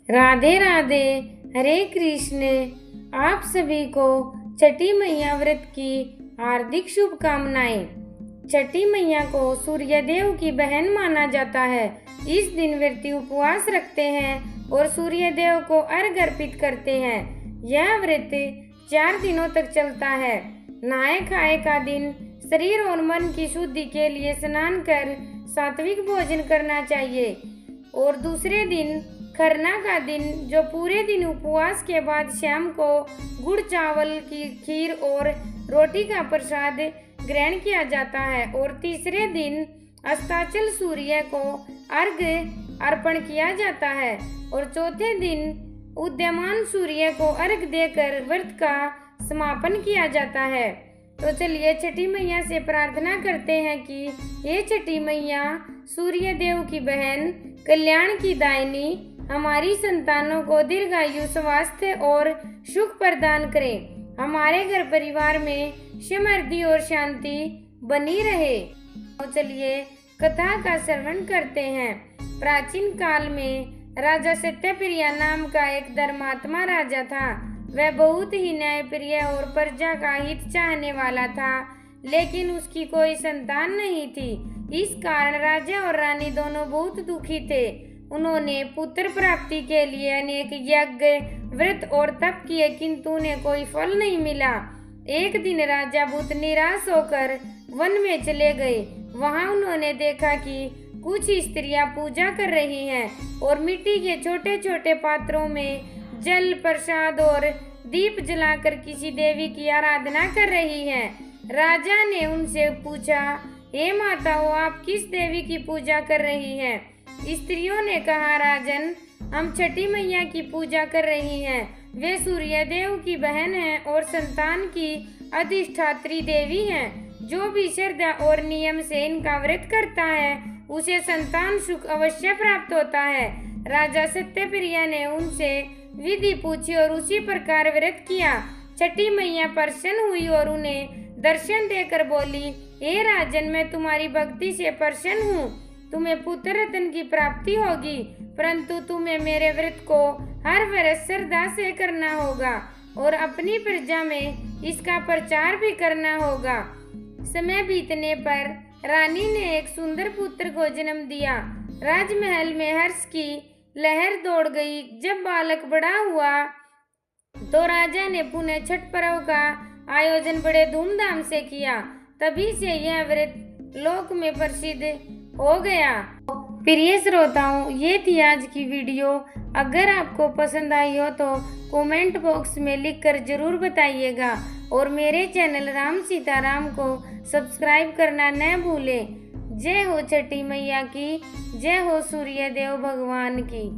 राधे राधे, हरे कृष्ण। आप सभी को छठी मैया व्रत की हार्दिक शुभकामनाएं। छठी मैया को सूर्य देव की बहन माना जाता है। इस दिन व्रती उपवास रखते हैं और सूर्य देव को अर्घ्य अर्पित करते हैं। यह व्रत 4 दिनों तक चलता है। नहाए खाए का दिन, शरीर और मन की शुद्धि के लिए स्नान कर सात्विक भोजन करना चाहिए। और दूसरे दिन खरना का दिन, जो पूरे दिन उपवास के बाद शाम को गुड़ चावल की खीर और रोटी का प्रसाद ग्रहण किया जाता है। और तीसरे दिन अस्ताचल सूर्य को अर्घ्य अर्पण किया जाता है। और चौथे दिन उदयमान सूर्य को अर्घ्य देकर व्रत का समापन किया जाता है। तो चलिए छठी मैया से प्रार्थना करते हैं कि ये छठी मैया सूर्य देव की बहन, कल्याण की दायिनी, हमारी संतानों को दीर्घायु, स्वास्थ्य और सुख प्रदान करें। हमारे घर परिवार में समृद्धि और शांति बनी रहे। तो चलिए कथा का श्रवण करते हैं। प्राचीन काल में राजा सत्यप्रिया नाम का एक धर्मात्मा राजा था। वह बहुत ही न्यायप्रिय और प्रजा का हित चाहने वाला था, लेकिन उसकी कोई संतान नहीं थी। इस कारण राजा और रानी दोनों बहुत दुखी थे। उन्होंने पुत्र प्राप्ति के लिए अनेक यज्ञ, व्रत और तप किए, किंतु उन्हें कोई फल नहीं मिला। एक दिन राजा बहुत निराश होकर वन में चले गए। वहां उन्होंने देखा कि कुछ स्त्रियां पूजा कर रही हैं और मिट्टी के छोटे छोटे पात्रों में जल, प्रसाद और दीप जलाकर किसी देवी की आराधना कर रही हैं। राजा ने उनसे पूछा, हे माताओं, आप किस देवी की पूजा कर रही हैं? स्त्रियों ने कहा, राजन, हम छठी मैया की पूजा कर रही हैं। वे सूर्य देव की बहन हैं और संतान की अधिष्ठात्री देवी हैं। जो भी श्रद्धा और नियम से इनका व्रत करता है, उसे संतान सुख अवश्य प्राप्त होता है। राजा सत्यप्रिया ने उनसे विधि पूछी और उसी प्रकार व्रत किया। छठी मैया प्रसन्न हुई और उन्हें दर्शन देकर बोली, हे राजन, मैं तुम्हारी भक्ति से प्रसन्न हूँ। तुम्हें पुत्र रत्न की प्राप्ति होगी, परंतु तुम्हें मेरे व्रत को हर वर्ष श्रद्धा से करना होगा और अपनी प्रजा में इसका प्रचार भी करना होगा। समय बीतने पर रानी ने एक सुंदर पुत्र को जन्म दिया। राजमहल में हर्ष की लहर दौड़ गई। जब बालक बड़ा हुआ तो राजा ने पुनः छठ पर्व का आयोजन बड़े धूमधाम से किया। तभी से यह व्रत लोक में प्रसिद्ध हो गया। प्रिय श्रोताओं, ये थी आज की वीडियो। अगर आपको पसंद आई हो तो कमेंट बॉक्स में लिखकर जरूर बताइएगा और मेरे चैनल राम सीताराम को सब्सक्राइब करना न भूलें। जय हो छठी मैया की, जय हो सूर्य देव भगवान की।